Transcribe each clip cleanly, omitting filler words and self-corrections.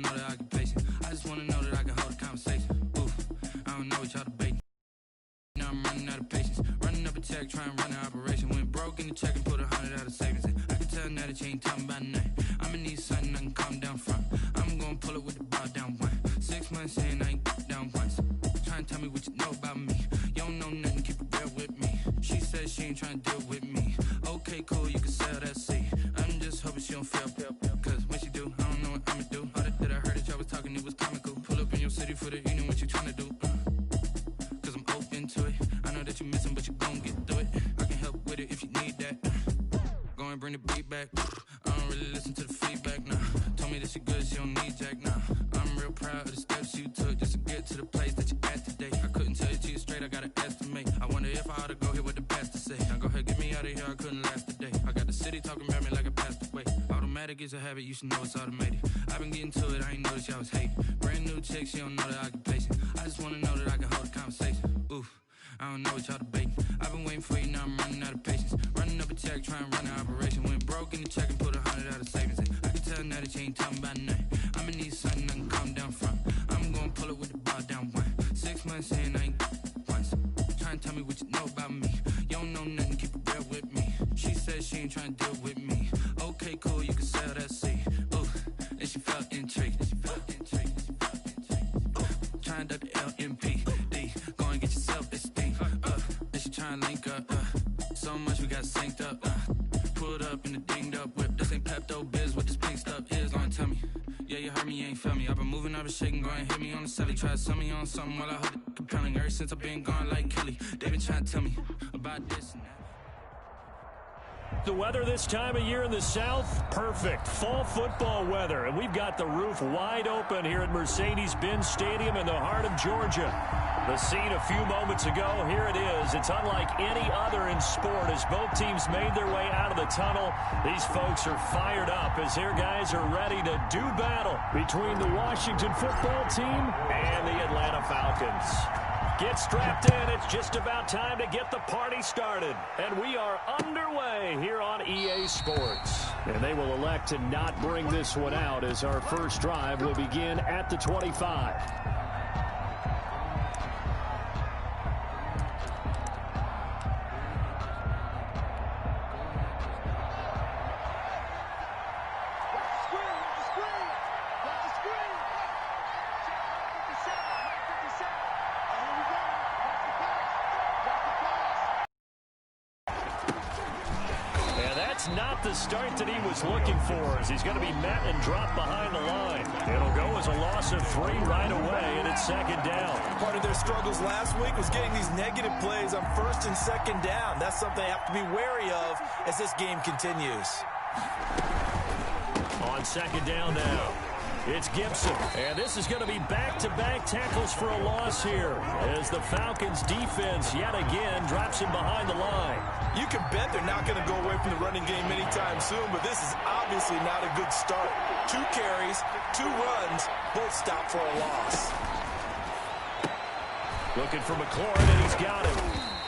know that I can pace it. I just wanna know that I can hold a conversation. Oof, I don't know what y'all debating. Now I'm running out of patience. Running up a check, trying to run an operation. Went broke in the check and put 100 out of savings in. I can tell now that you ain't talking about nothing. I'ma need something I can calm down from. I'm gonna pull it with the bar down one. 6 months in, I ain't down once. Trying to tell me what you know about me. You don't know nothing, keep it real with me. She said she ain't trying to deal with me. Okay, cool, you can sell that seat. I'm just hoping she don't fail. Cause when she do, I don't know what I'ma do. All that I heard that y'all was talking, it was comical. Pull up in your city for the evening, what you trying to do? Cause I'm open to it. I know that you missing, but you gon' get through it. I can help with it if you need that. Go and bring the beat back. I don't really listen to the feedback, nah. Told me that she good, she don't need Jack, nah. I'm real proud of the steps you took just to get to the place that you at today. I couldn't tell you to you straight, I gotta estimate. I wonder if I ought to go hear what the pastor say. Now go ahead, get me out of here, I couldn't last a day. I got the city talking about me like I passed away. Automatic is a habit, you should know it's automated. I've been getting to it, I ain't noticed y'all was hating. Brand new chick, she don't know that I can place it. I just wanna know that I can hold a conversation. Oof, I don't know what y'all debating. I've been waiting for you, now I'm running out of patience. Running up a check, trying to run an operation. Went broke in the check and put 100 out of savings in. I can tell now that you ain't talking about nothing. I'ma need something I can calm down from. I'm gonna pull it with the bar down one. 6 months in, I ain't once. Trying to tell me what you know about me. You don't know nothing, keep it real with me. She said she ain't trying to deal with me. Okay, cool, you can sell that seat. Ooh, and she felt intrigued. Trying to duck the LMPD. Go and get yourself esteem. And she trying to link up. So much we got synced up. Pulled up in the dinged up whip. This ain't Pepto Biz, what this pink stuff is. Go and tell me. Yeah, you heard me, you ain't felt me. I've been moving, I've been shaking. Go and hit me on the celly. Try to sell me on something while I hold it compelling. Ever since I've been gone like Kelly. They been trying to tell me about this and that. The weather this time of year in the South, perfect. Fall football weather, and we've got the roof wide open here at Mercedes-Benz Stadium in the heart of Georgia. The scene a few moments ago, here it is. It's unlike any other in sport as both teams made their way out of the tunnel. These folks are fired up as their guys are ready to do battle between the Washington football team and the Atlanta Falcons. Get strapped in. It's just about time to get the party started. And we are underway here on EA Sports. And they will elect to not bring this one out as our first drive will begin at the 25. Not the start that he was looking for as he's going to be met and dropped behind the line. It'll go as a loss of 3 right away, and it's second down. Part of their struggles last week was getting these negative plays on first and second down. That's something they have to be wary of as this game continues. On second down now, it's Gibson. And this is going to be back-to-back tackles for a loss here as the Falcons defense yet again drops him behind the line. You can bet they're not going to go away from the running game anytime soon, but this is obviously not a good start. 2 carries, 2 runs, both stopped for a loss. Looking for McLaurin, and he's got him.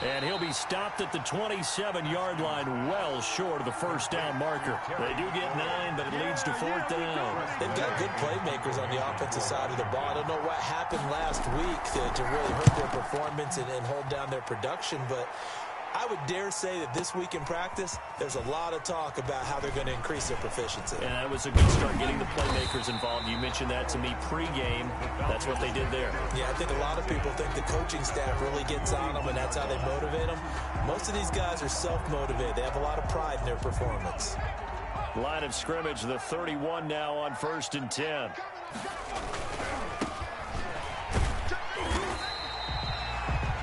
And he'll be stopped at the 27-yard line, well short of the first down marker. They do get 9, but it leads to 4th down. They've got good playmakers on the offensive side of the ball. I don't know what happened last week to really hurt their performance and hold down their production, but I would dare say that this week in practice, there's a lot of talk about how they're going to increase their proficiency. And that was a good start getting the playmakers involved. You mentioned that to me pregame. That's what they did there. Yeah, I think a lot of people think the coaching staff really gets on them, and that's how they motivate them. Most of these guys are self-motivated. They have a lot of pride in their performance. Line of scrimmage, the 31 now on 1st and 10.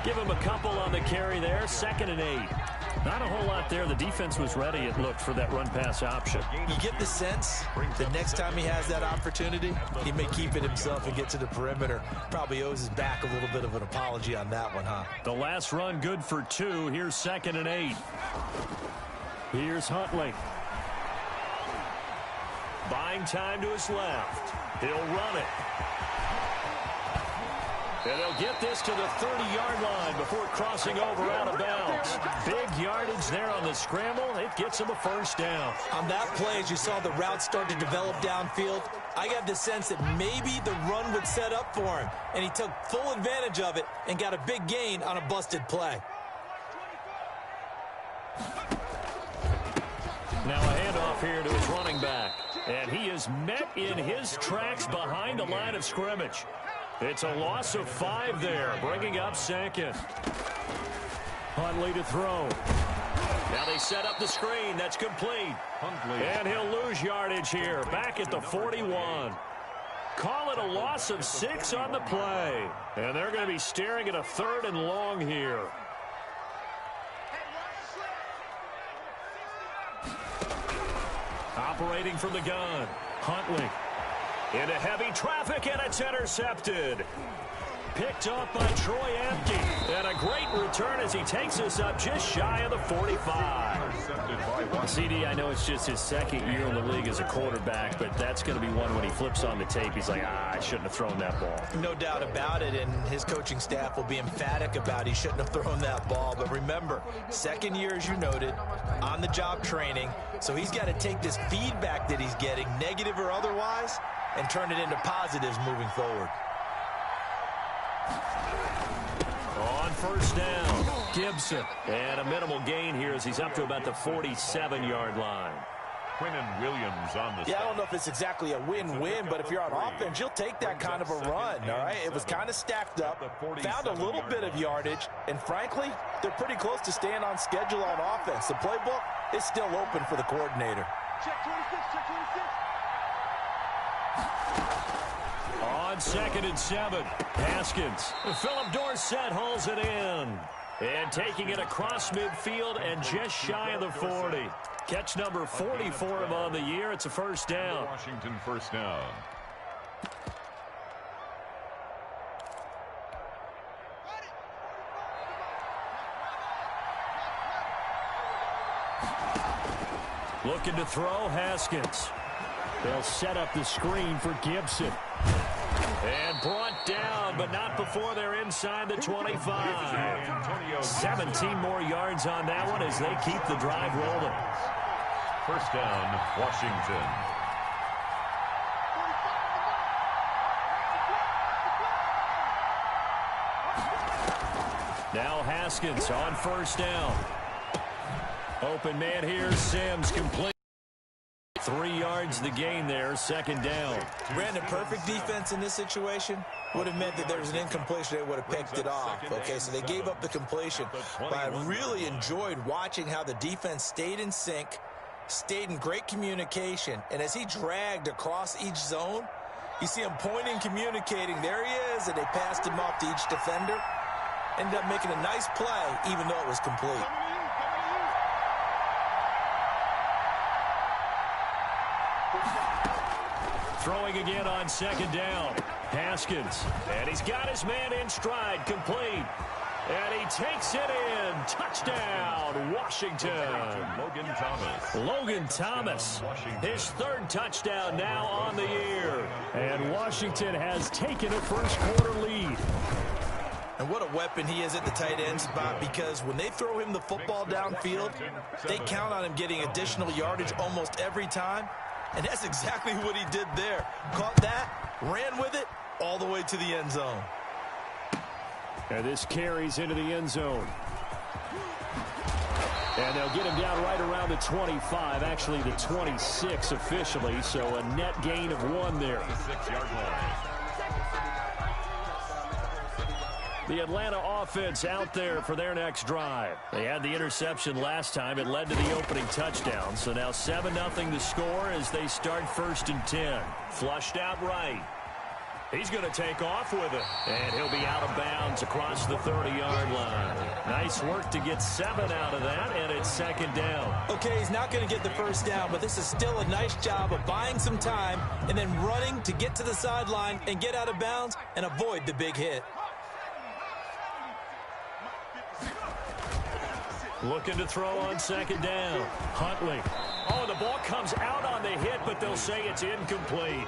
Give him a couple on the carry there. 2nd and 8. Not a whole lot there. The defense was ready, it looked, for that run-pass option. You get the sense that next time he has that opportunity, he may keep it himself and get to the perimeter. Probably owes his back a little bit of an apology on that one, huh? The last run good for 2. Here's 2nd and 8. Here's Huntley. Buying time to his left. He'll run it. And they'll get this to the 30-yard line before crossing over out of bounds. Big yardage there on the scramble. It gets them a first down. On that play, as you saw the route start to develop downfield, I got the sense that maybe the run would set up for him. And he took full advantage of it and got a big gain on a busted play. Now a handoff here to his running back. And he is met in his tracks behind the line of scrimmage. It's a loss of 5 there, bringing up second. Huntley to throw. Now they set up the screen. That's complete. Huntley. And he'll lose yardage here, back at the 41. Call it a loss of 6 on the play. And they're going to be staring at a 3rd and long here. Operating from the gun, Huntley. Into heavy traffic, and it's intercepted. Picked off by Troy Apke. And a great return as he takes us up just shy of the 45. CD, I know it's just his 2nd year in the league as a quarterback, but that's going to be one when he flips on the tape. He's like, I shouldn't have thrown that ball. No doubt about it, and his coaching staff will be emphatic about he shouldn't have thrown that ball. But remember, 2nd year, as you noted, on-the-job training, so he's got to take this feedback that he's getting, negative or otherwise, and turn it into positives moving forward. On first down, Gibson. And a minimal gain here as he's up to about the 47-yard line. Quinnen Williams on the I don't know if it's exactly a win-win, but if you're on offense, you'll take that kind of a run, all right? It was kind of stacked up, found a little bit of yardage, and frankly, they're pretty close to staying on schedule on offense. The playbook is still open for the coordinator. Check 26, check 26. On 2nd and 7, Haskins. Philip Dorsett hauls it in. And taking it across midfield and just shy of the 40. Catch number 40 for him on the year. It's a first down. Washington first down. Looking to throw, Haskins. They'll set up the screen for Gibson. And brought down, but not before they're inside the 25. 17 more yards on that one as they keep the drive rolling. First down, Washington. Now Haskins on first down. Open man here, Sims complete. 3 yards the gain there, 2nd down. Brandon, perfect defense in this situation would have meant that there was an incompletion. They would have picked it off. Okay, so they gave up the completion. But I really enjoyed watching how the defense stayed in sync, stayed in great communication. And as he dragged across each zone, you see him pointing, communicating. There he is, and they passed him off to each defender. Ended up making a nice play, even though it was complete. Throwing again on 2nd down. Haskins. And he's got his man in stride, complete. And he takes it in. Touchdown, Washington. Logan Thomas. Logan Thomas. His 3rd touchdown now on the year. And Washington has taken a first-quarter lead. And what a weapon he is at the tight end spot, because when they throw him the football downfield, they count on him getting additional yardage almost every time. And that's exactly what he did there. Caught that, ran with it, all the way to the end zone. And this carries into the end zone. And they'll get him down right around the 25, actually the 26 officially, so a net gain of 1 there. 6-yard line. The Atlanta offense out there for their next drive. They had the interception last time. It led to the opening touchdown. So now 7-0 to score as they start 1st and 10. Flushed out right. He's going to take off with it. And he'll be out of bounds across the 30-yard line. Nice work to get 7 out of that, and it's 2nd down. Okay, he's not going to get the first down, but this is still a nice job of buying some time and then running to get to the sideline and get out of bounds and avoid the big hit. Looking to throw on 2nd down. Huntley. Oh, the ball comes out on the hit, but they'll say it's incomplete.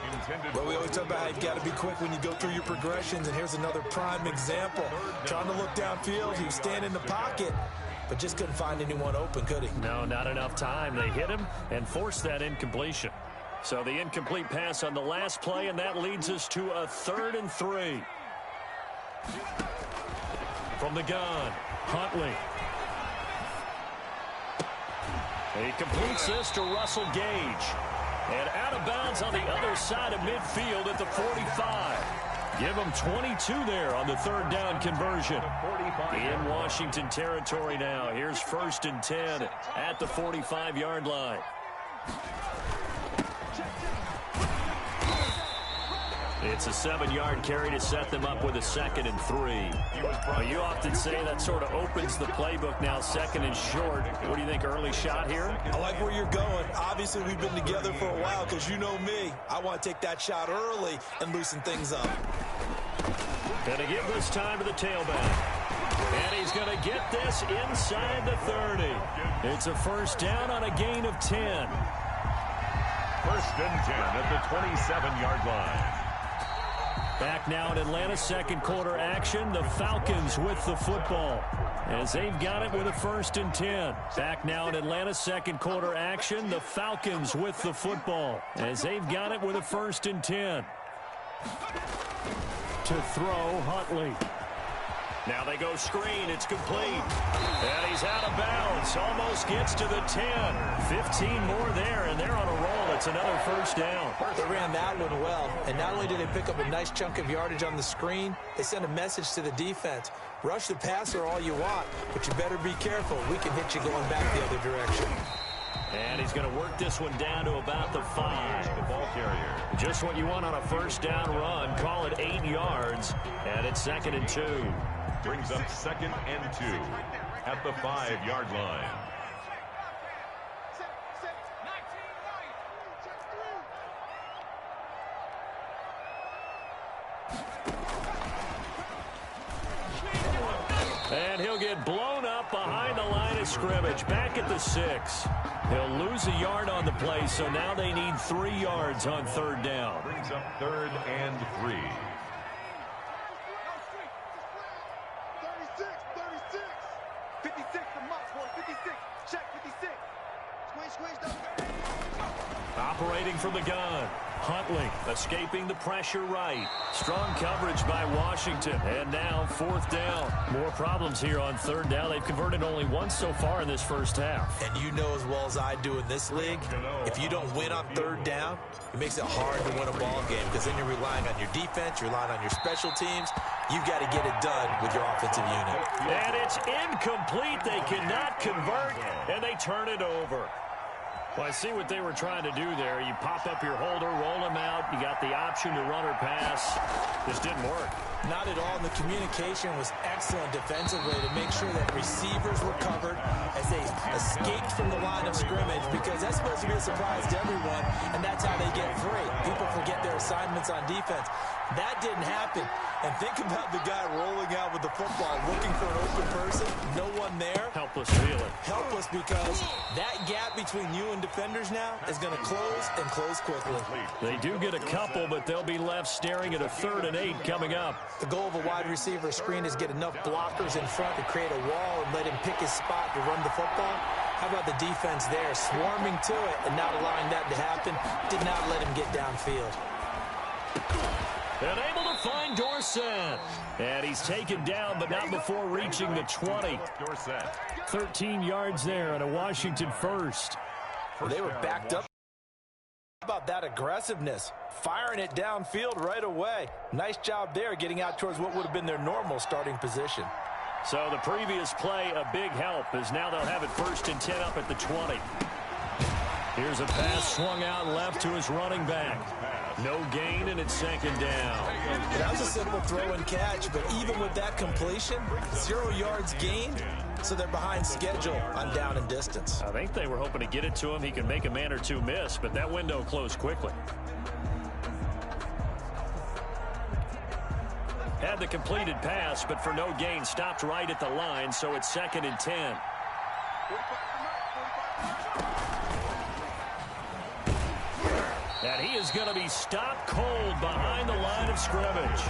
Well, we always talk about how you've got to be quick when you go through your progressions, and here's another prime example. Trying to look downfield, he was standing in the pocket, but just couldn't find anyone open, could he? No, not enough time. They hit him and forced that incompletion. So the incomplete pass on the last play, and that leads us to a 3rd and 3. From the gun, Huntley. He completes this to Russell Gage. And out of bounds on the other side of midfield at the 45. Give him 22 there on the 3rd down conversion. In Washington territory now. Here's 1st and 10 at the 45-yard line. It's a 7-yard carry to set them up with a 2nd and 3. Well, you often say that sort of opens the playbook now, 2nd and short. What do you think, early shot here? I like where you're going. Obviously, we've been together for a while because you know me. I want to take that shot early and loosen things up. Going to give this time to the tailback. And he's going to get this inside the 30. It's a 1st down on a gain of 10. 1st and 10 at the 27-yard line. Back now in Atlanta, 2nd quarter action. The Falcons with the football as they've got it with a 1st and 10. Back now in Atlanta, 2nd quarter action. The Falcons with the football as they've got it with a 1st and 10. To throw, Huntley. Now they go screen. It's complete. And he's out of bounds. Almost gets to the 10. 15 more there, and they're on a roll. It's another 1st down. They ran that one well. And not only did they pick up a nice chunk of yardage on the screen, they sent a message to the defense. Rush the passer all you want, but you better be careful. We can hit you going back the other direction. And he's going to work this one down to about the 5. The ball carrier. Just what you want on a 1st down run. Call it 8 yards, and it's 2nd and 2. Brings up 2nd and 2 at the 5-yard line. And he'll get blown up behind the line of scrimmage. Back at the 6. He'll lose a yard on the play, so now they need 3 yards on 3rd down. Brings up 3rd and 3. 36. 56 from Mox, boy. 56. Check 56. Squeeze. Operating from the gun. Huntley escaping the pressure right. Strong coverage by Washington. And now 4th down. More problems here on 3rd down. They've converted only once so far in this 1st half. And you know as well as I do in this league, if you don't win on 3rd down, it makes it hard to win a ball game because then you're relying on your defense, you're relying on your special teams. You've got to get it done with your offensive unit. And it's incomplete. They cannot convert, and they turn it over. Well, I see what they were trying to do there. You pop up your holder, roll him out. You got the option to run or pass. This didn't work. Not at all. And the communication was excellent defensively to make sure that receivers were covered as they escaped from the line of scrimmage, because that's supposed to be a surprise to everyone, and that's how they get free. People forget their assignments on defense. That didn't happen. And think about the guy rolling out with the football, looking for an open person, no one there. Helpless feeling. Helpless because that gap between you and defenders now is going to close and close quickly. They do get a couple, but they'll be left staring at a 3rd and 8 coming up. The goal of a wide receiver screen is get enough blockers in front to create a wall and let him pick his spot to run the football. How about the defense there, swarming to it and not allowing that to happen? Did not let him get downfield. And able to find Dorsett. And he's taken down, but not before reaching the 20. Dorsett. 13 yards there and a Washington 1st. Well, they were backed up. How about that aggressiveness? Firing it downfield right away. Nice job there getting out towards what would have been their normal starting position. So the previous play, a big help, as now they'll have it 1st and 10 up at the 20. Here's a pass swung out left to his running back. No gain, and it's 2nd down. That was a simple throw and catch, but even with that completion, 0 yards gained, so they're behind schedule on down and distance. I think they were hoping to get it to him. He could make a man or two miss, but that window closed quickly. Had the completed pass, but for no gain, stopped right at the line, so it's 2nd and 10. is going to be stopped cold behind the line of scrimmage.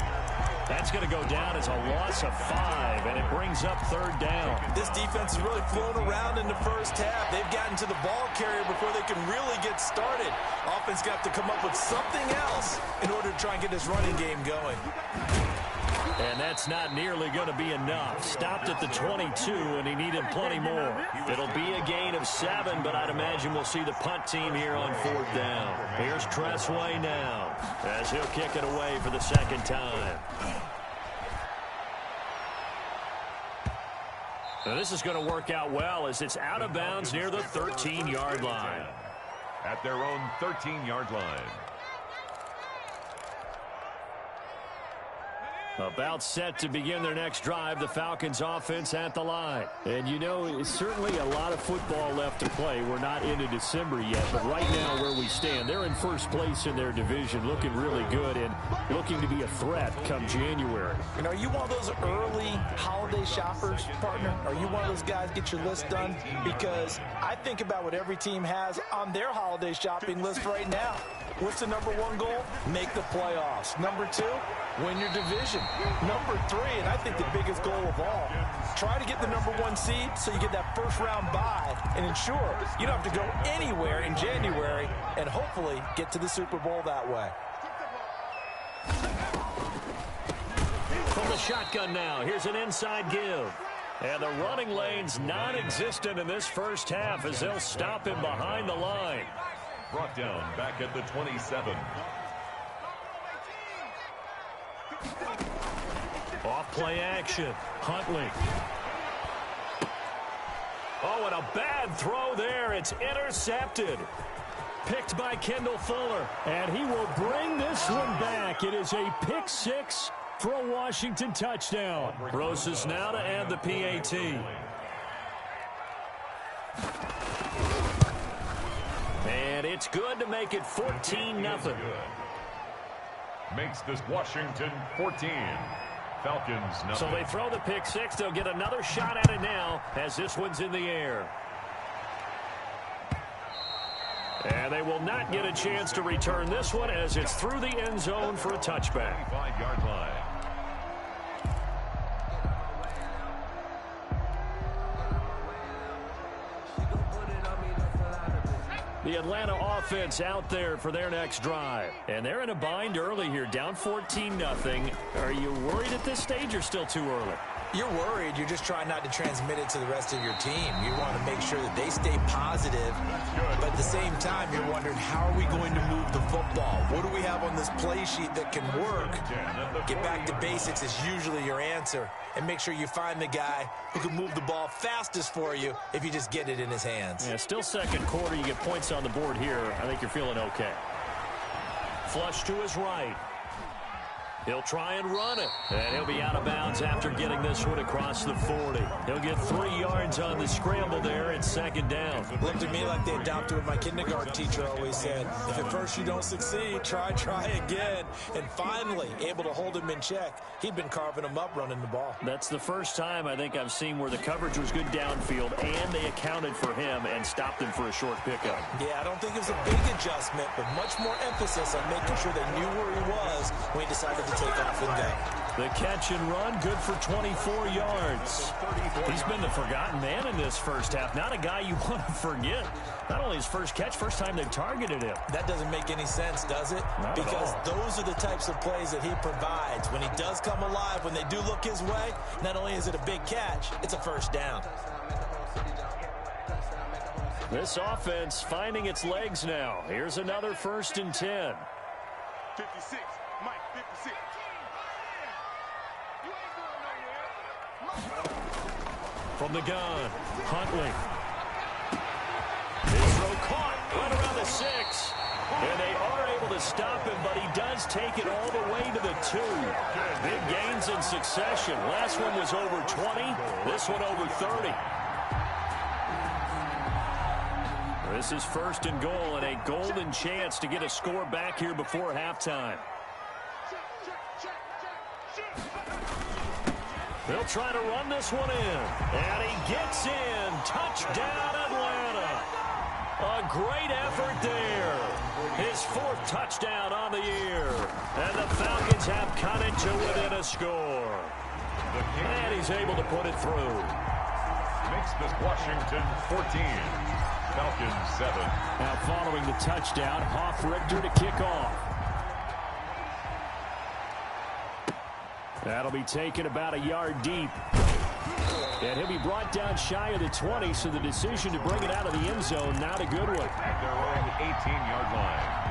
That's going to go down as a loss of 5, and it brings up 3rd down. This defense has really flown around in the first half. They've gotten to the ball carrier before they can really get started. Offense got to come up with something else in order to try and get this running game going. And that's not nearly going to be enough. Stopped at the 22, and he needed plenty more. It'll be a gain of 7, but I'd imagine we'll see the punt team here on 4th down. Here's Tressway now, as he'll kick it away for the 2nd time. Now this is going to work out well as it's out of bounds near the 13-yard line. At their own 13-yard line. About set to begin their next drive, the Falcons offense at the line. And you know, it's certainly a lot of football left to play. We're not into December yet, but right now where we stand, they're in first place in their division, looking really good and looking to be a threat come January. And are you one of those early holiday shoppers, partner? Are you one of those guys get your list done? Because I think about what every team has on their holiday shopping list right now. What's the number 1 goal? Make the playoffs. Number 2, win your division. Number 3, and I think the biggest goal of all, try to get the number 1 seed so you get that first-round bye and ensure you don't have to go anywhere in January and hopefully get to the Super Bowl that way. From the shotgun now, here's an inside give. And the running lane's non-existent in this first half as they'll stop him behind the line. Brought down back at the 27. Off play action. Huntley. Oh, and a bad throw there. It's intercepted. Picked by Kendall Fuller. And he will bring this one back. It is a pick 6 for a Washington touchdown. Rosas now to add the PAT. And it's good to make it 14-0. Makes this Washington 14. Falcons nothing. So they throw the pick 6. They'll get another shot at it now as this one's in the air. And they will not get a chance to return this one as it's through the end zone for a touchback. 5-yard line. The Atlanta offense out there for their next drive. And they're in a bind early here, down 14-0. Are you worried at this stage or still too early? You're worried. You're just trying not to transmit it to the rest of your team. You want to make sure that they stay positive. But at the same time, you're wondering, how are we going to move the football? What do we have on this play sheet that can work? Get back to basics is usually your answer. And make sure you find the guy who can move the ball fastest for you if you just get it in his hands. Yeah, still second quarter. You get points on the board here. I think you're feeling okay. Flush to his right. He'll try and run it. And he'll be out of bounds after getting this one across the 40. He'll get 3 yards on the scramble there at 2nd down. Looked at me like they adopted what my kindergarten teacher always said. If at first you don't succeed, try again. And finally, able to hold him in check. He'd been carving him up running the ball. That's the first time I think I've seen where the coverage was good downfield and they accounted for him and stopped him for a short pickup. Yeah, I don't think it was a big adjustment, but much more emphasis on making sure they knew where he was when he decided to take off and go. The catch and run, good for 24 yards. He's been the forgotten man in this first half. Not a guy you want to forget. Not only his first catch, first time they've targeted him. That doesn't make any sense, does it? Not because at all. those are the types of plays that he provides. When he does come alive, when they do look his way, not only is it a big catch, it's a first down. This offense finding its legs now. Here's another 1st and 10. 56, Mike, 56. From the gun, Huntley. His throw caught right around the 6. And they are able to stop him, but he does take it all the way to the 2. Big gains in succession. Last one was over 20. This one over 30. This is 1st and goal and a golden chance to get a score back here before halftime. They'll try to run this one in. And he gets in. Touchdown, Atlanta. A great effort there. His 4th touchdown on the year. And the Falcons have cut it to within a score. And he's able to put it through. Makes this Washington 14. Falcons 7. Now following the touchdown, Hofrichter to kick off. That'll be taken about a yard deep. And he'll be brought down shy of the 20, so the decision to bring it out of the end zone, not a good one. At their own 18-yard line.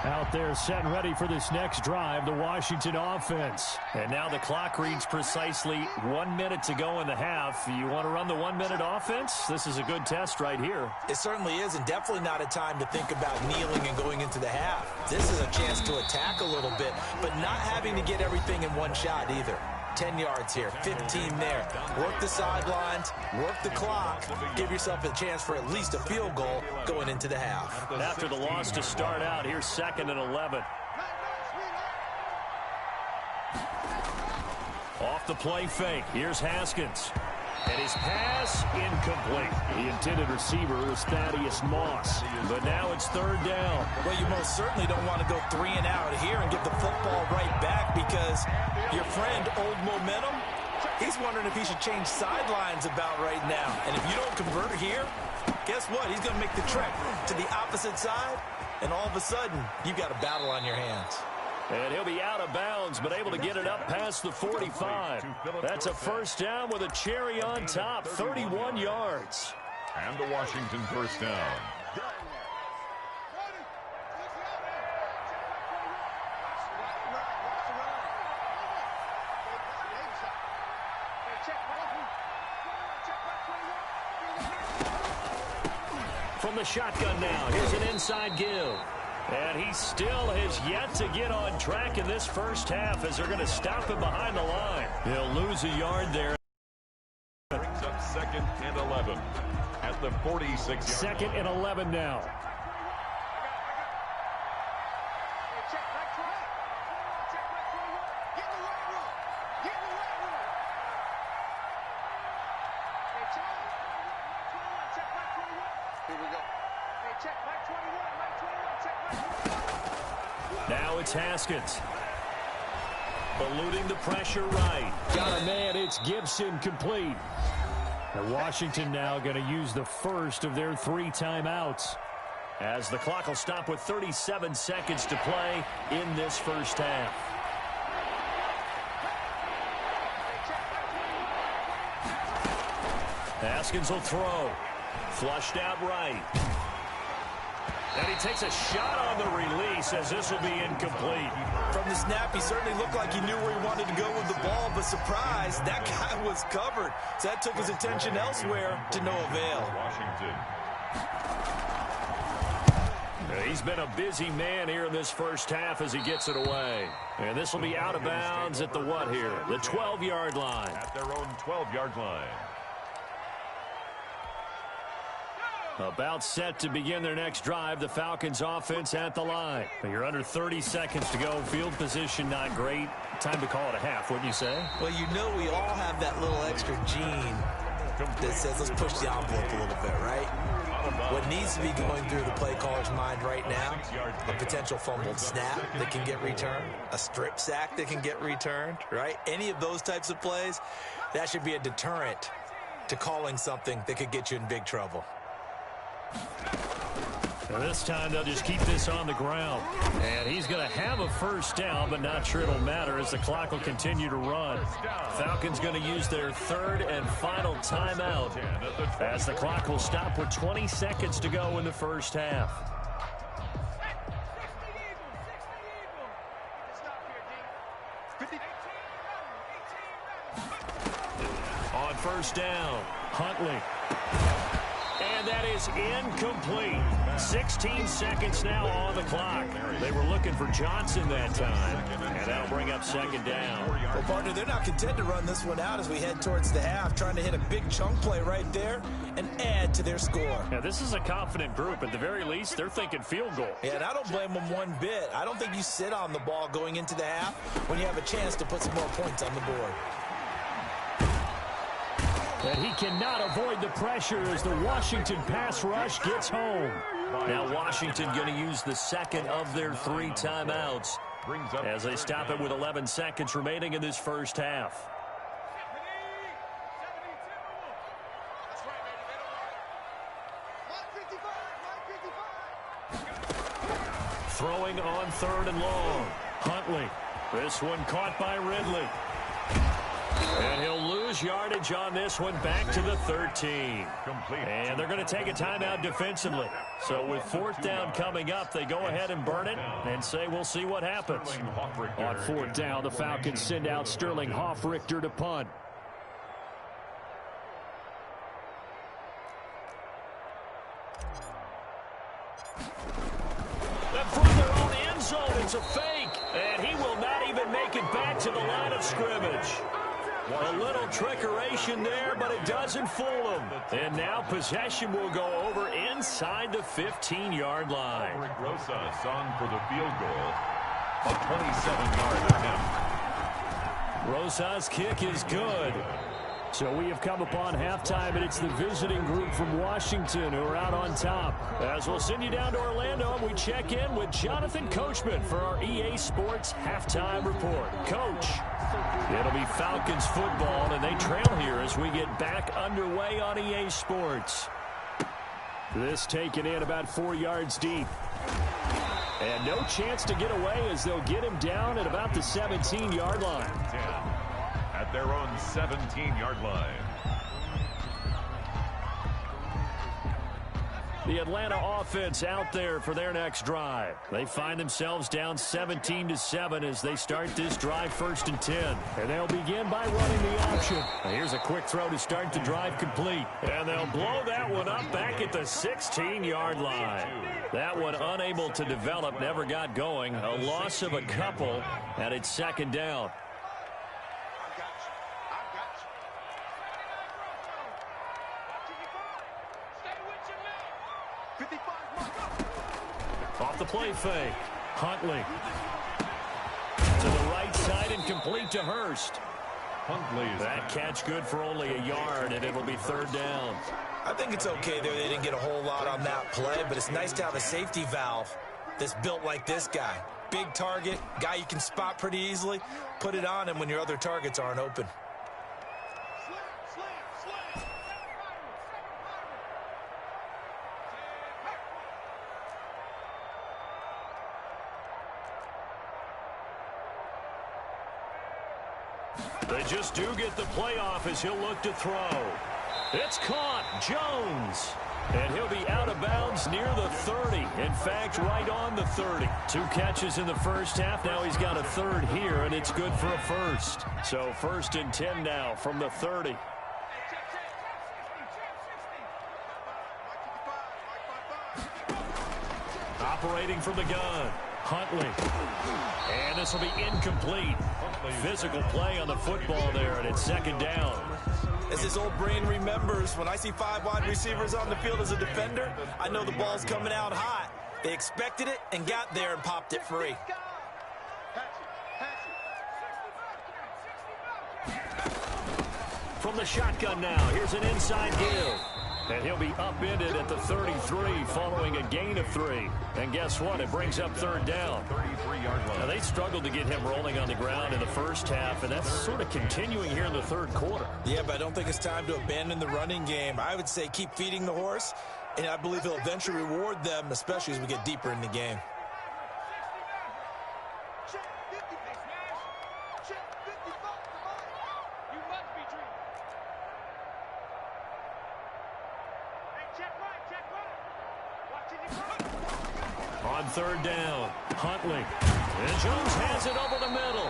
Out there set and ready for this next drive, the Washington offense. And now the clock reads precisely 1 minute to go in the half. You want to run the 1 minute offense? This is a good test right here. It certainly is, and definitely not a time to think about kneeling and going into the half. This is a chance to attack a little bit, but not having to get everything in one shot either. 10 yards here, 15 there. Work the sidelines, work the clock, give yourself a chance for at least a field goal going into the half. After the loss to start out, here's 2nd and 11. Off the play fake, here's Haskins. And his pass incomplete. The intended receiver was Thaddeus Moss. But now it's 3rd down. Well, you most certainly don't want to go 3 and out here and get the football right back, because your friend, Old Momentum, he's wondering if he should change sidelines about right now. And if you don't convert here, guess what? He's going to make the trek to the opposite side, and all of a sudden, you've got a battle on your hands. And he'll be out of bounds, but able to get it up past the 45. That's a 1st down with a cherry on top, 31 yards. And the Washington 1st down. From the shotgun now, here's an inside give. And he still has yet to get on track in this first half, as they're going to stop him behind the line. He'll lose a yard there. Brings up 2nd and 11 at the 46-yard 2nd and 11 now. Now it's Haskins. Eluding the pressure right. Got a man, it's Gibson complete. And Washington now going to use the first of their 3 timeouts, as the clock will stop with 37 seconds to play in this first half. Haskins will throw. Flushed out right. And he takes a shot on the release, as this will be incomplete. From the snap, he certainly looked like he knew where he wanted to go with the ball, but surprise, that guy was covered. So that took his attention elsewhere to no avail. Washington. He's been a busy man here in this first half as he gets it away. And this will be out of bounds at the what here? The 12-yard line. At their own 12-yard line. About set to begin their next drive, the Falcons offense at the line. You're under 30 seconds to go. Field position not great. Time to call it a half, wouldn't you say? Well, you know we all have that little extra gene that says let's push the envelope a little bit, right? What needs to be going through the play caller's mind right now, a potential fumbled snap that can get returned, a strip sack that can get returned, right? Any of those types of plays, that should be a deterrent to calling something that could get you in big trouble. Now this time they'll just keep this on the ground. And he's going to have a first down, but not sure it'll matter as the clock will continue to run. Falcons going to use their 3rd and final timeout, as the clock will stop with 20 seconds to go in the first half. On 1st down, Huntley. And that is incomplete. 16 seconds now on the clock. They were looking for Johnson that time. And that'll bring up 2nd down. Well, partner, they're not content to run this one out as we head towards the half, trying to hit a big chunk play right there and add to their score. Now, this is a confident group. At the very least, they're thinking field goal. Yeah, and I don't blame them one bit. I don't think you sit on the ball going into the half when you have a chance to put some more points on the board. And he cannot avoid the pressure as the Washington pass rush gets home. Now Washington going to use the second of their 3 timeouts as they stop it with 11 seconds remaining in this first half. Throwing on 3rd and long. Huntley. This one caught by Ridley. And he'll lose yardage on this one back to the 13. And they're going to take a timeout defensively. So with 4th down coming up, they go ahead and burn it and say we'll see what happens. On 4th down, the Falcons send out Sterling Hoffrichter to punt. And from their own end zone, it's a fake. And he will not even make it back to the line of scrimmage. A little trickeration there, but it doesn't fool him. And now possession will go over inside the 15-yard line. Rick Rosas on for the field goal. A 27-yard attempt. Rosas' kick is good. So we have come upon halftime, and it's the visiting group from Washington who are out on top. As we'll send you down to Orlando, and we check in with Jonathan Coachman for our EA Sports Halftime Report. Coach, it'll be Falcons football, and they trail here as we get back underway on EA Sports. This taken in about 4 yards deep. And no chance to get away as they'll get him down at about the 17-yard line. At their own 17-yard line. The Atlanta offense out there for their next drive. They find themselves down 17-7 as they start this drive 1st and 10. And they'll begin by running the option. Here's a quick throw to start the drive complete. And they'll blow that one up back at the 16-yard line. That one unable to develop, never got going. A loss of a couple, and it's 2nd down. Off the play fake. Huntley. To the right side and complete to Hurst. That catch good for only a yard, and it'll be 3rd down. I think it's okay there. They didn't get a whole lot on that play, but it's nice to have a safety valve that's built like this guy. Big target, guy you can spot pretty easily. Put it on him when your other targets aren't open. They just do get the playoff as he'll look to throw. It's caught. Jones. And he'll be out of bounds near the 30. In fact, right on the 30. 2 catches in the first half. Now he's got a 3rd here, and it's good for a 1st. So 1st and 10 now from the 30. Operating from the gun. Huntley. And this will be incomplete. Physical play on the football there, and it's 2nd down. As his old brain remembers, when I see 5 wide receivers on the field as a defender, I know the ball's coming out hot. They expected it and got there and popped it free. From the shotgun now, here's an inside give. And he'll be upended at the 33 following a gain of 3. And guess what? It brings up 3rd down. 33-yard line. Now, they struggled to get him rolling on the ground in the first half, and that's sort of continuing here in the 3rd quarter. Yeah, but I don't think it's time to abandon the running game. I would say keep feeding the horse, and I believe he'll eventually reward them, especially as we get deeper in the game. On 3rd down, Huntley. And Jones has it over the middle.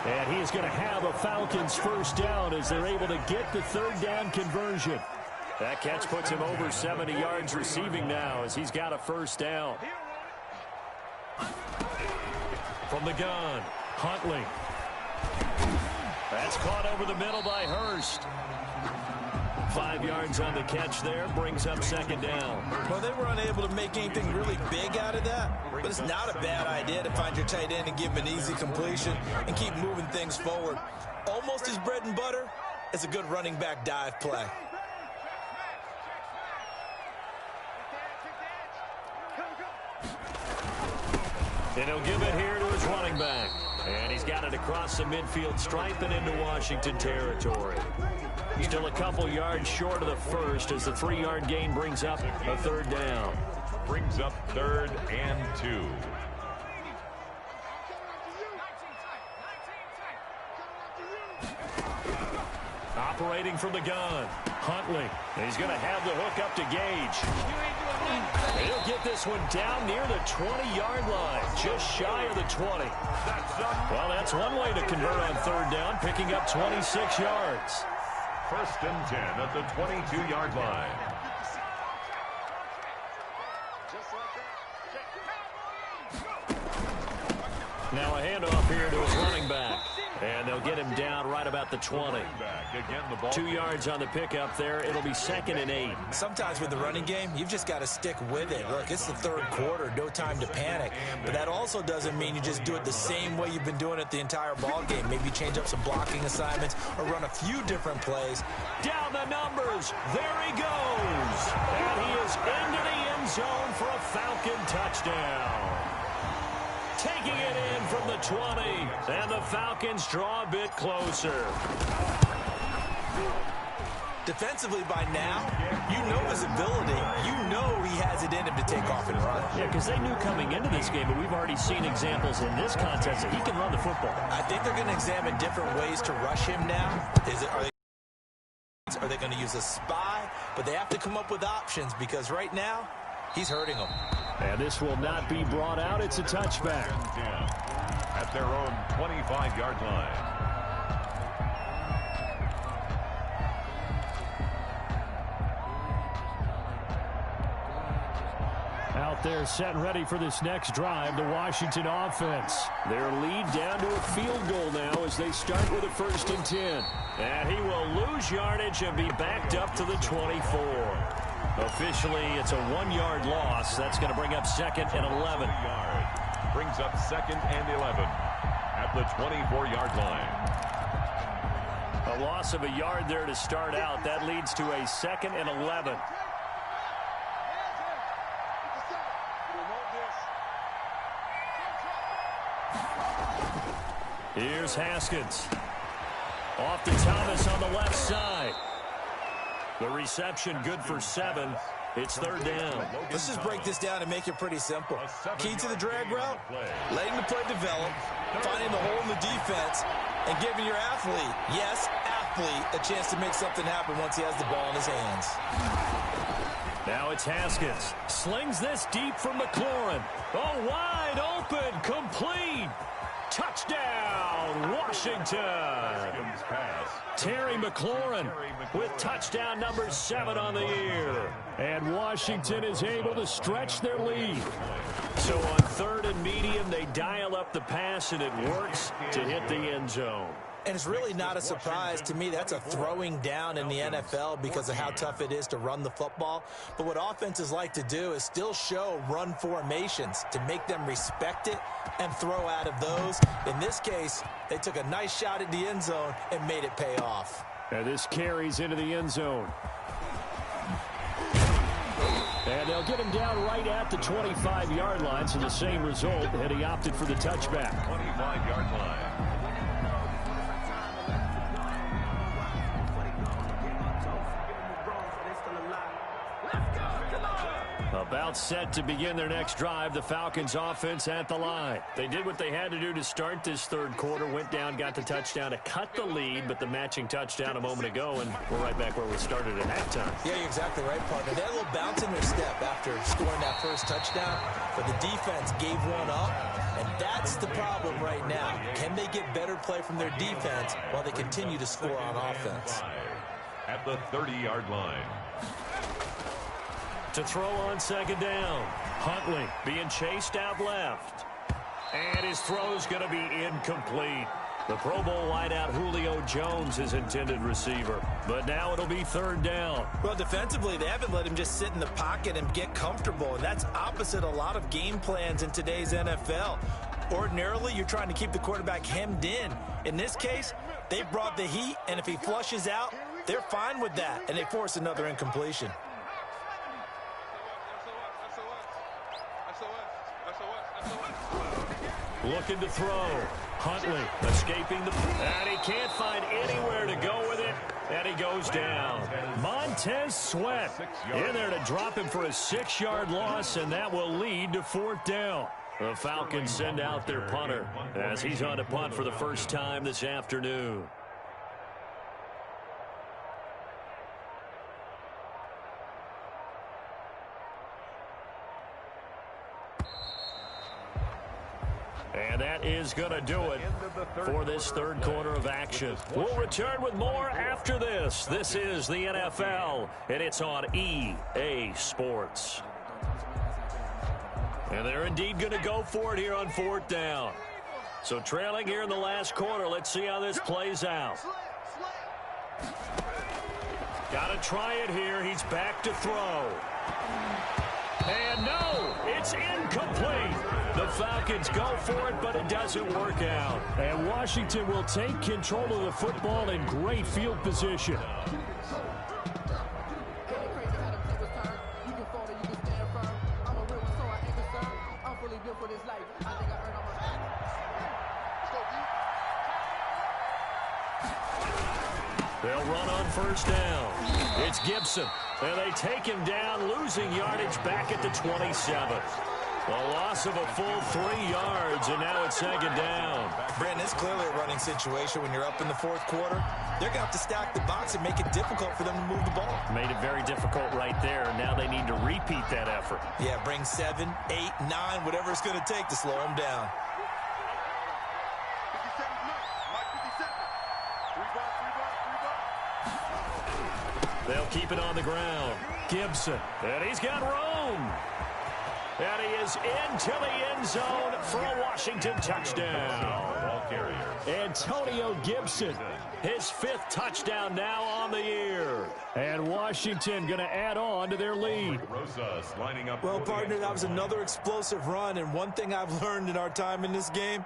And he's going to have a Falcons 1st down as they're able to get the 3rd down conversion. That catch puts him over 70 yards receiving now as he's got a 1st down. From the gun, Huntley. That's caught over the middle by Hurst. 5 yards on the catch there, brings up 2nd down. Well, they were unable to make anything really big out of that, but it's not a bad idea to find your tight end and give him an easy completion and keep moving things forward. Almost his bread and butter, It's a good running back dive play. And he'll give it here to his running back. And he's got it across the midfield stripe and into Washington territory. Still a couple yards short of the first as the 3-yard gain brings up a third down. Brings up 3rd and 2. Operating from the gun, Huntley. He's going to have the hook up to Gage. He'll get this one down near the 20-yard line, just shy of the 20. Well, that's one way to convert on third down, picking up 26 yards. 1st and 10 at the 22-yard line. Now a handoff here to his running back. And they'll get him down right about the 20. 2 yards on the pickup there. It'll be 2nd and 8. Sometimes with the running game, you've just got to stick with it. Look, it's the 3rd quarter, no time to panic. But that also doesn't mean you just do it the same way you've been doing it the entire ball game. Maybe change up some blocking assignments or run a few different plays. Down the numbers. There he goes. And he is into the end zone for a Falcon touchdown. Taking it in from the 20, and the Falcons draw a bit closer. Defensively by now, you know his ability. You know he has it in him to take off and run. Yeah, because they knew coming into this game, but we've already seen examples in this contest that he can run the football. I think they're going to examine different ways to rush him now. Are they going to use a spy? But they have to come up with options because right now, he's hurting them. And this will not be brought out. It's a touchback. At their own 25-yard line. Out there set and ready for this next drive, the Washington offense. Their lead down to a field goal now as they start with a 1st and 10. And he will lose yardage and be backed up to the 24. Officially, it's a 1-yard loss. That's going to bring up 2nd and 11. Brings up 2nd and 11 at the 24-yard line. A loss of a yard there to start out. That leads to a 2nd and 11. Here's Haskins. Off to Thomas on the left side. The reception good for 7. It's 3rd down. Let's just break this down and make it pretty simple. Key to the drag route, letting the play develop, finding the hole in the defense, and giving your athlete, yes, athlete, a chance to make something happen once he has the ball in his hands. Now it's Haskins. Slings this deep from McLaurin. Oh, wide open, complete. Touchdown, Washington. Terry McLaurin with touchdown number 7 on the year. And Washington is able to stretch their lead. So on 3rd and medium, they dial up the pass, and it works to hit the end zone. And it's really not a surprise to me. That's a throwing down in the NFL because of how tough it is to run the football. But what offenses like to do is still show run formations to make them respect it and throw out of those. In this case, they took a nice shot at the end zone and made it pay off. And this carries into the end zone. And they'll get him down right at the 25-yard line, so the same result, and he opted for the touchback. 25-yard line. About set to begin their next drive, the Falcons offense at the line. They did what they had to do to start this 3rd quarter, went down, got the touchdown to cut the lead, but the matching touchdown a moment ago, and we're right back where we started at halftime. Yeah, you're exactly right, partner. They had a little bounce in their step after scoring that first touchdown, but the defense gave one up, and that's the problem right now. Can they get better play from their defense while they continue to score on offense? At the 30-yard line. To throw on 2nd down. Huntley being chased out left. And his throw's going to be incomplete. The Pro Bowl wideout Julio Jones, his intended receiver. But now it'll be 3rd down. Well, defensively, they haven't let him just sit in the pocket and get comfortable. And that's opposite a lot of game plans in today's NFL. Ordinarily, you're trying to keep the quarterback hemmed in. In this case, They brought the heat, and if he flushes out, they're fine with that, and they force another incompletion. Looking to throw. Huntley escaping the... And he can't find anywhere to go with it. And he goes down. Montez Sweat in there to drop him for a 6-yard loss, and that will lead to 4th down. The Falcons send out their punter as he's on to punt for the first time this afternoon. And that is going to do it for this third quarter of action. We'll return with more after this. This is the NFL, and it's on EA Sports. And they're indeed going to go for it here on 4th down. So trailing here in the last quarter, let's see how this plays out. Got to try it here. He's back to throw. And no, it's incomplete. The Falcons go for it, but it doesn't work out. And Washington will take control of the football in great field position. They'll run on first down. It's Gibson. And they take him down, losing yardage back at the 27. A loss of a full 3 yards, and now it's 2nd down. Brandon, it's clearly a running situation when you're up in the 4th quarter. They're going to have to stack the box and make it difficult for them to move the ball. Made it very difficult right there. Now they need to repeat that effort. Yeah, bring 7, 8, 9, whatever it's going to take to slow them down. 57 Mike 57. 3 ball. They'll keep it on the ground. Gibson. And he's got room. And he is into the end zone for a Washington touchdown. Antonio Gibson, his 5th touchdown now on the year. And Washington going to add on to their lead. Well, partner, that was another explosive run, and one thing I've learned in our time in this game,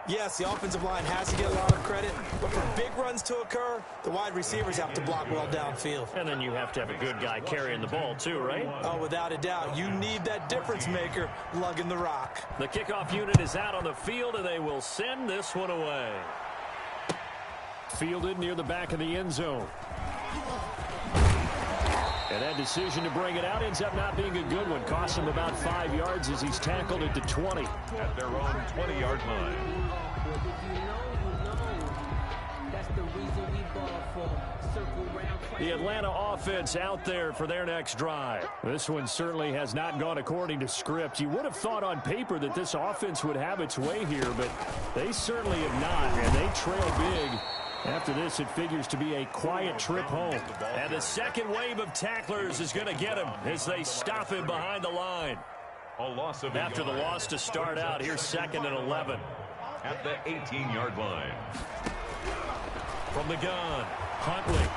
yes, the offensive line has to get a lot of credit, but for big runs to occur, the wide receivers have to block well downfield. And then you have to have a good guy carrying the ball too, right? Oh, without a doubt. You need that difference maker lugging the rock. The kickoff unit is out on the field, and they will send this one away. Fielded near the back of the end zone. And that decision to bring it out ends up not being a good one. Cost him about 5 yards as he's tackled at the 20. At their own 20-yard line. The Atlanta offense out there for their next drive. This one certainly has not gone according to script. You would have thought on paper that this offense would have its way here, but they certainly have not, and they trail big. After this, it figures to be a quiet trip home. And the second wave of tacklers is going to get him as they stop him behind the line. After the loss to start out, here's 2nd and 11. At the 18-yard line. From the gun, Huntley.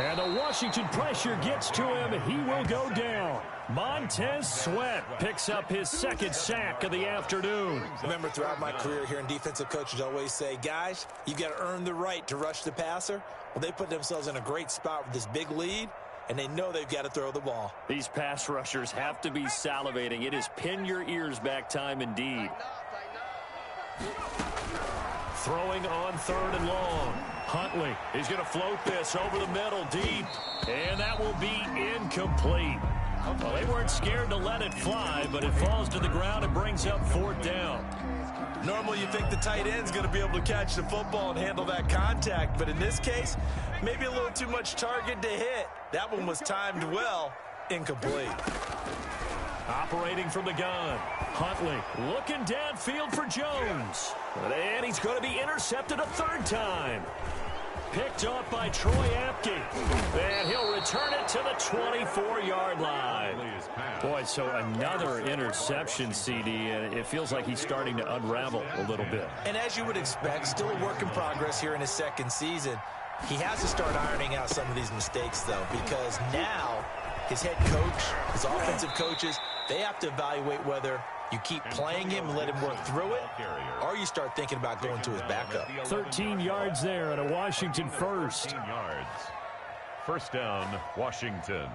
And the Washington pressure gets to him, and he will go down. Montez Sweat picks up his 2nd sack of the afternoon. Remember, throughout my career here in defensive coaches always say, guys, you got to earn the right to rush the passer. Well, they put themselves in a great spot with this big lead, and they know they've got to throw the ball. These pass rushers have to be salivating. It is pin your ears back time indeed. Throwing on 3rd and long. Huntley is going to float this over the middle deep, and that will be incomplete. Well, they weren't scared to let it fly, but it falls to the ground and brings up 4th down. Normally you think the tight end's going to be able to catch the football and handle that contact, but in this case, maybe a little too much target to hit. That one was timed well, incomplete. Operating from the gun, Huntley looking downfield for Jones. And he's going to be intercepted a 3rd time. Picked off by Troy Apke. And he'll return it to the 24-yard line. Boy, so another interception, CD, and it feels like he's starting to unravel a little bit. And as you would expect, still a work in progress here in his 2nd season. He has to start ironing out some of these mistakes, though, because now his head coach, his offensive coaches, they have to evaluate whether You keep playing him and let him work through it, or you start thinking about going to his backup. 13 yards there and a Washington first. 13 yards. First down, Washington.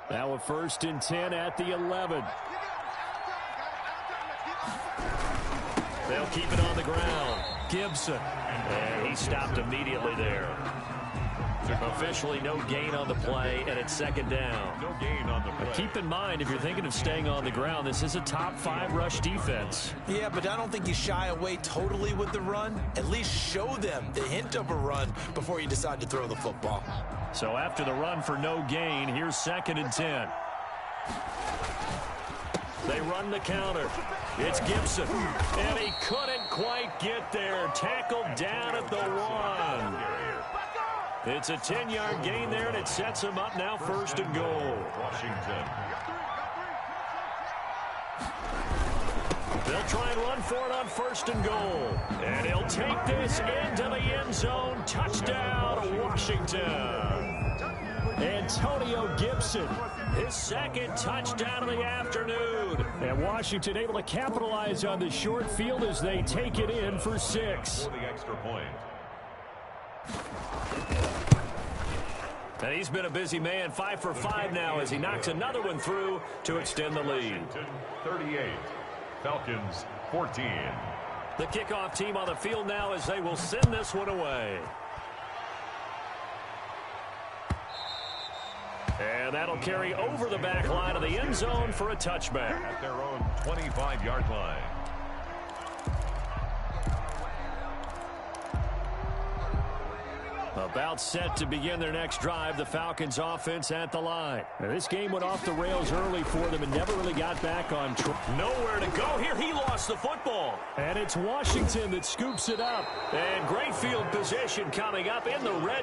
Now a 1st and 10 at the 11. They'll keep it on the ground. Gibson. And he stopped immediately there. Officially no gain on the play, and it's 2nd down. No gain on the play. But keep in mind, if you're thinking of staying on the ground, this is a top 5 rush defense. Yeah, but I don't think you shy away totally with the run. At least show them the hint of a run before you decide to throw the football. So after the run for no gain, here's 2nd and 10. They run the counter. It's Gibson. And he couldn't quite get there. Tackled down at the 1. It's a 10-yard gain there, and it sets him up now 1st and goal. Washington. They'll try and run for it on 1st and goal. And he'll take this into the end zone. Touchdown, Washington. Antonio Gibson, his 2nd touchdown of the afternoon. And Washington able to capitalize on the short field as they take it in for 6. For the extra point. And he's been a busy man, 5 for 5 now as he knocks another one through to extend the lead. 38, Falcons 14. The kickoff team on the field now as they will send this one away. And that'll carry over the back line of the end zone for a touchback. At their own 25-yard line. About set to begin their next drive, the Falcons offense at the line. Now, this game went off the rails early for them and never really got back on track. Nowhere to go here. He lost the football. And it's Washington that scoops it up. And great field position coming up in the red.